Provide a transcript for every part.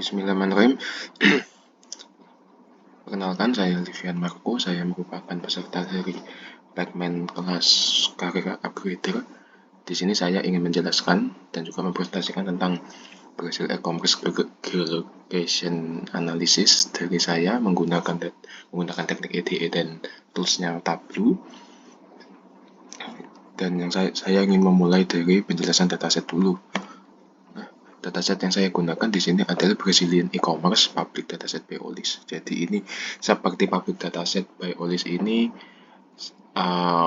Bismillahirrahmanirrahim. Perkenalkan, saya Livian Marco. Saya merupakan peserta dari Pacman kelas Career Upgrader. Di sini saya ingin menjelaskan dan juga mempresentasikan tentang Brazil e-commerce geolocation analysis dari saya menggunakan teknik EDA dan toolsnya Tableau. Dan saya ingin memulai dari penjelasan dataset dulu. Dataset yang saya gunakan di sini adalah Brazilian e-commerce public dataset by Olis. Jadi ini seperti public dataset by Olis ini,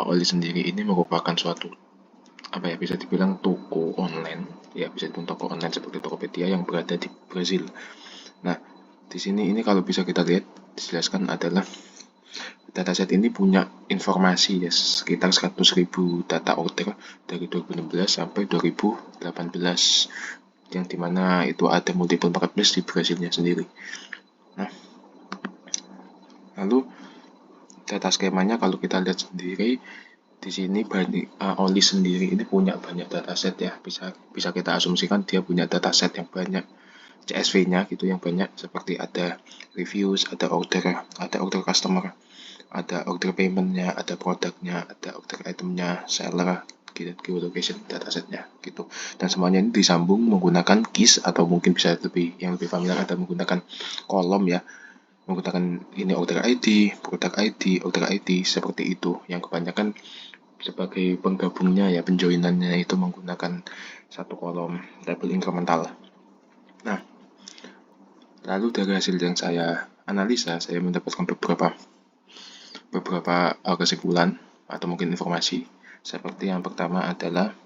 Olis sendiri ini merupakan suatu bisa dibilang toko online, ya bisa dibilang toko online seperti Tokopedia yang berada di Brazil. Nah, di sini ini kalau bisa kita lihat dijelaskan adalah dataset ini punya informasi ya sekitar 100.000 data order dari 2016 sampai 2018. Yang dimana itu ada multiple marketplace di Brasilnya sendiri. Nah, lalu data skemanya kalau kita lihat sendiri di sini Oli sendiri ini punya banyak dataset ya, bisa kita asumsikan dia punya dataset yang banyak, CSV-nya gitu yang banyak, seperti ada reviews, ada order customer, ada order payment-nya, ada produknya, ada order item-nya, seller, geolocation datasetnya gitu, dan semuanya ini disambung menggunakan keys atau mungkin bisa yang lebih familiar ada menggunakan kolom ya, menggunakan ini order ID, product ID, order ID seperti itu, yang kebanyakan sebagai penggabungnya ya, penjoinannya itu menggunakan satu kolom table incremental. Nah, lalu dari hasil yang saya analisa, saya mendapatkan beberapa kesimpulan atau mungkin informasi. Seperti yang pertama adalah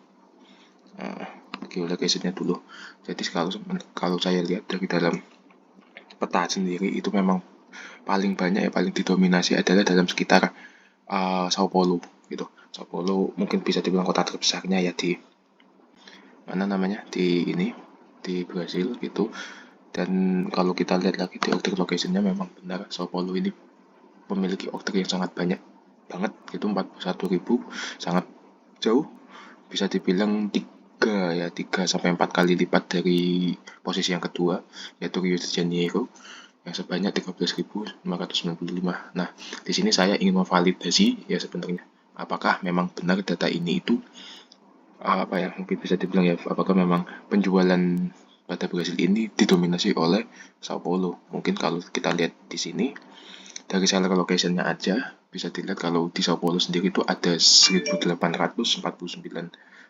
geolocation-nya dulu. Jadi kalau saya lihat dari dalam peta sendiri itu memang paling banyak paling didominasi adalah dalam sekitar Sao Paulo gitu. Sao Paulo mungkin bisa dibilang kota terbesarnya ya di di Brasil gitu. Dan kalau kita lihat lagi di order location-nya memang benar Sao Paulo ini memiliki order yang sangat banyak banget gitu, 41.000, sangat jauh, bisa dibilang 3 sampai 4 kali lipat dari posisi yang kedua yaitu Rio de Janeiro yang sebanyak 13.595. Nah, di sini saya ingin memvalidasi ya sebenarnya apakah memang benar data ini itu mungkin bisa dibilang ya, apakah memang penjualan pada Brasil ini didominasi oleh Sao Paulo. Mungkin kalau kita lihat di sini dari seller location-nya aja bisa dilihat kalau di Sao Paulo sendiri itu ada 1849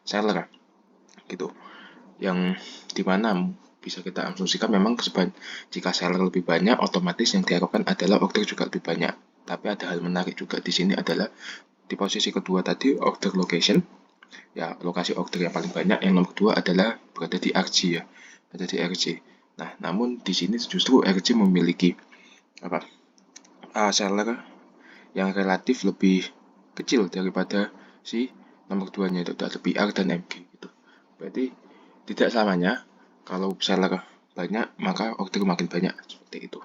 seller gitu, yang dimana bisa kita asumsikan memang jika seller lebih banyak otomatis yang diharapkan adalah order juga lebih banyak. Tapi ada hal menarik juga di sini adalah di posisi kedua tadi order location ya, lokasi order yang paling banyak, yang nomor 2 adalah berada di RG ya, ada di RG. Nah, namun di sini justru RG memiliki seller yang relatif lebih kecil daripada si nomor 2-nya itu ada PR dan MG gitu. Berarti tidak samanya kalau seller banyak maka order makin banyak seperti itu.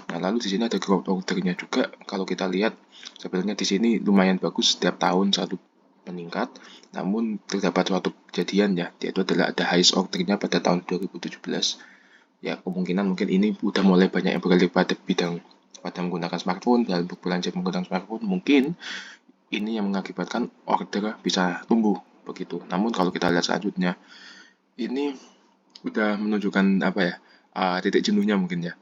Nah, lalu di sini ada growth ordernya juga. Kalau kita lihat sebenarnya di sini lumayan bagus, setiap tahun satu meningkat. Namun terdapat suatu kejadian ya, yaitu adalah ada highest ordernya pada tahun 2017. Ya, kemungkinan mungkin ini udah mulai banyak yang beralih pada menggunakan smartphone dan berbelanja menggunakan smartphone. Mungkin ini yang mengakibatkan order bisa tumbuh begitu. Namun kalau kita lihat selanjutnya, ini udah menunjukkan titik jenuhnya mungkin ya.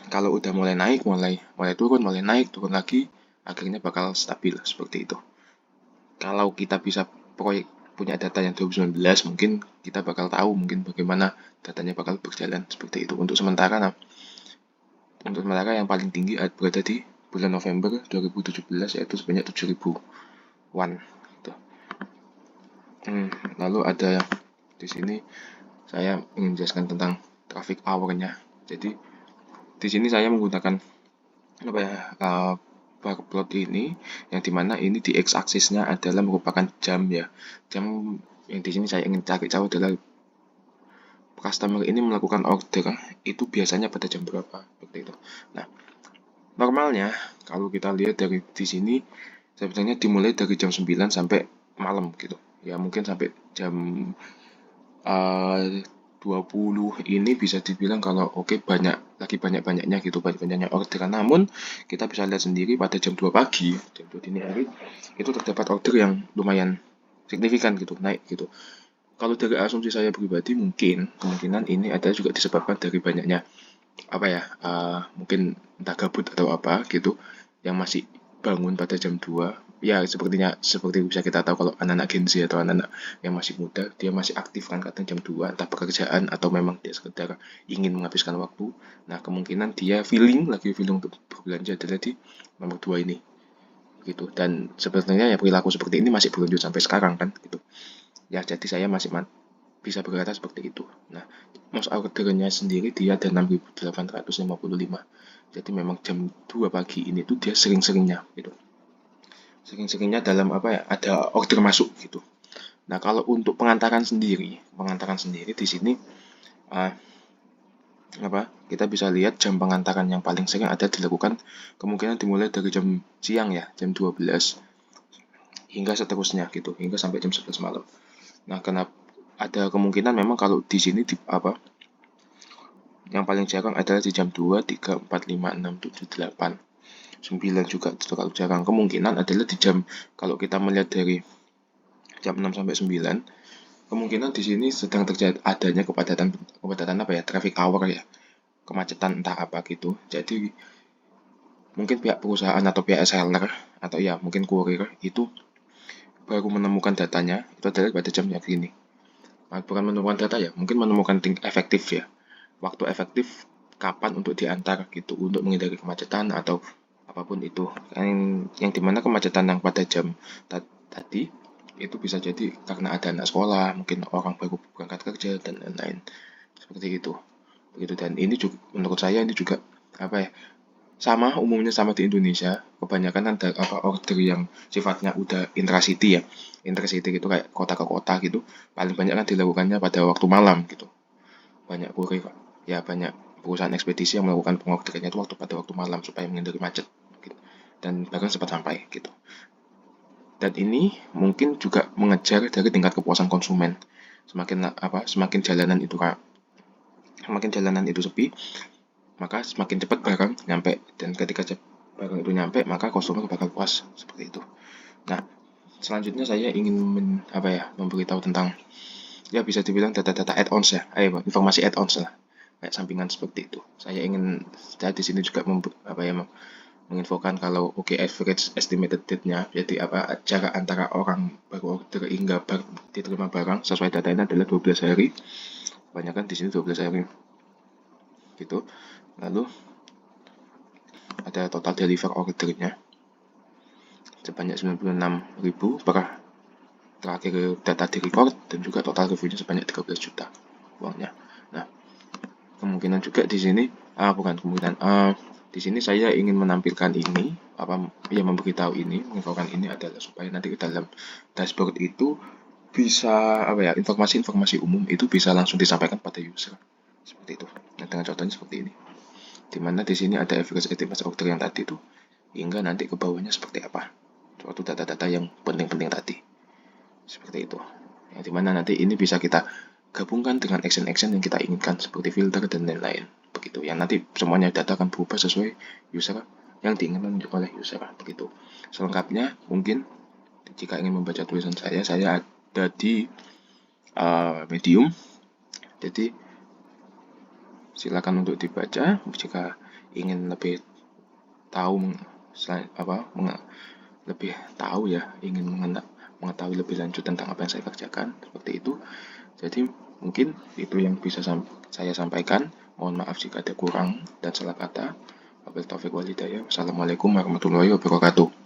Kalau udah mulai naik, mulai turun, mulai naik, turun lagi, akhirnya bakal stabil seperti itu. Kalau kita bisa punya data yang 2019, mungkin kita bakal tahu mungkin bagaimana datanya bakal berjalan seperti itu. Untuk sementara yang paling tinggi berada di bulan November 2017 yaitu sebanyak 7.000-an. Gitu. Lalu ada di sini saya ingin jelaskan tentang traffic hour-nya. Jadi di sini saya menggunakan bar plot ini, yang dimana ini di x-axisnya adalah merupakan jam ya. Jam yang di sini saya ingin cari tahu adalah customer ini melakukan order itu biasanya pada jam berapa seperti itu. Nah, normalnya kalau kita lihat dari di sini sebenarnya dimulai dari jam 9 sampai malam gitu. Ya mungkin sampai jam 20 ini bisa dibilang kalau oke, lagi banyak-banyaknya gitu, banyak-banyaknya orderan. Namun kita bisa lihat sendiri pada jam 2 pagi, jam 2 dini hari, itu terdapat order yang lumayan signifikan gitu, naik gitu. Kalau dari asumsi saya pribadi, kemungkinan ini adalah juga disebabkan dari banyaknya mungkin entah gabut atau apa gitu, yang masih bangun pada jam 2. Ya, seperti bisa kita tahu kalau anak-anak Gen Z atau anak-anak yang masih muda, dia masih aktif kan kadang jam 2, entah pekerjaan atau memang dia sekedar ingin menghabiskan waktu. Nah, kemungkinan dia lagi feeling untuk berbelanja adalah di nomor 2 ini gitu. Dan sebenarnya ya perilaku seperti ini masih berlanjut sampai sekarang kan gitu. Ya, jadi saya masih bisa berkata seperti itu. Nah, most ordernya sendiri dia ada 6.855. Jadi memang jam 2 pagi ini tuh dia sering-seringnya gitu. Sering-seringnya dalam ada order masuk gitu. Nah, kalau untuk pengantaran sendiri di sini uh, kita bisa lihat jam pengantaran yang paling sering ada dilakukan kemungkinan dimulai dari jam siang ya, jam 12 hingga seterusnya gitu, hingga sampai jam 11 malam. Nah, kenapa ada kemungkinan memang kalau di sini yang paling jarang adalah di jam 2, 3, 4, 5, 6, 7, 8, 9 juga terlalu jarang. Kemungkinan adalah di jam, kalau kita melihat dari jam 6 sampai 9, kemungkinan di sini sedang terjadi adanya kepadatan traffic hour ya, kemacetan entah apa gitu. Jadi mungkin pihak perusahaan atau pihak seller atau ya mungkin kurir itu baru menemukan datanya itu adalah pada jamnya gini. Bukan menemukan data ya, mungkin menemukan efektif ya, waktu efektif kapan untuk diantar gitu, untuk menghindari kemacetan atau apapun itu. Yang dimana kemacetan yang pada jam tadi itu bisa jadi karena ada anak sekolah, mungkin orang baru berangkat kerja dan lain-lain seperti itu. Begitu. Dan ini juga menurut saya ini juga umumnya sama di Indonesia, kebanyakan ada order yang sifatnya udah intracity ya. Intracity gitu kayak kota ke kota gitu. Paling banyak kan dilakukannya pada waktu malam gitu. Banyak kurir ya, banyak perusahaan ekspedisi yang melakukan pengorderannya itu pada waktu malam supaya menghindari macet gitu. Dan bahkan cepat sampai gitu. Dan ini mungkin juga mengejar dari tingkat kepuasan konsumen. Semakin jalanan itu sepi, maka semakin cepat barang nyampe, dan ketika barang itu nyampe maka konsumen bakal puas seperti itu. Nah, selanjutnya saya ingin memberitahu tentang ya bisa dibilang data-data add-ons ya, informasi add-ons lah, kayak sampingan seperti itu. Saya di sini juga menginfokan kalau average estimated date-nya, jadi jarak antara orang baru order hingga diterima barang sesuai data ini adalah 12 hari. Kebanyakan di sini 12 hari gitu. Lalu ada total deliver ordernya sebanyak 96.000 per terakhir data di record, dan juga total revenue sebanyak 13 juta uangnya. Nah, kemungkinan juga di sini di sini saya ingin menampilkan ini memberitahu ini, menginfokan ini adalah supaya nanti ke dalam dashboard itu bisa informasi-informasi umum itu bisa langsung disampaikan pada user seperti itu. Nah, dengan contohnya seperti ini, dimana di sini ada average estimate order yang tadi itu, hingga nanti ke bawahnya seperti apa suatu data-data yang penting-penting tadi seperti itu. Yang dimana nanti ini bisa kita gabungkan dengan action-action yang kita inginkan seperti filter dan lain-lain begitu. Yang nanti semuanya data akan berubah sesuai user yang diinginkan oleh user begitu. Selengkapnya mungkin jika ingin membaca tulisan saya ada di Medium. Jadi silakan untuk dibaca jika ingin lebih tahu ingin mengetahui lebih lanjut tentang apa yang saya kerjakan seperti itu. Jadi mungkin itu yang bisa saya sampaikan. Mohon maaf jika ada kurang dan salah kata. Wabillahi taufiq wal hidayah. Wassalamualaikum warahmatullahi wabarakatuh.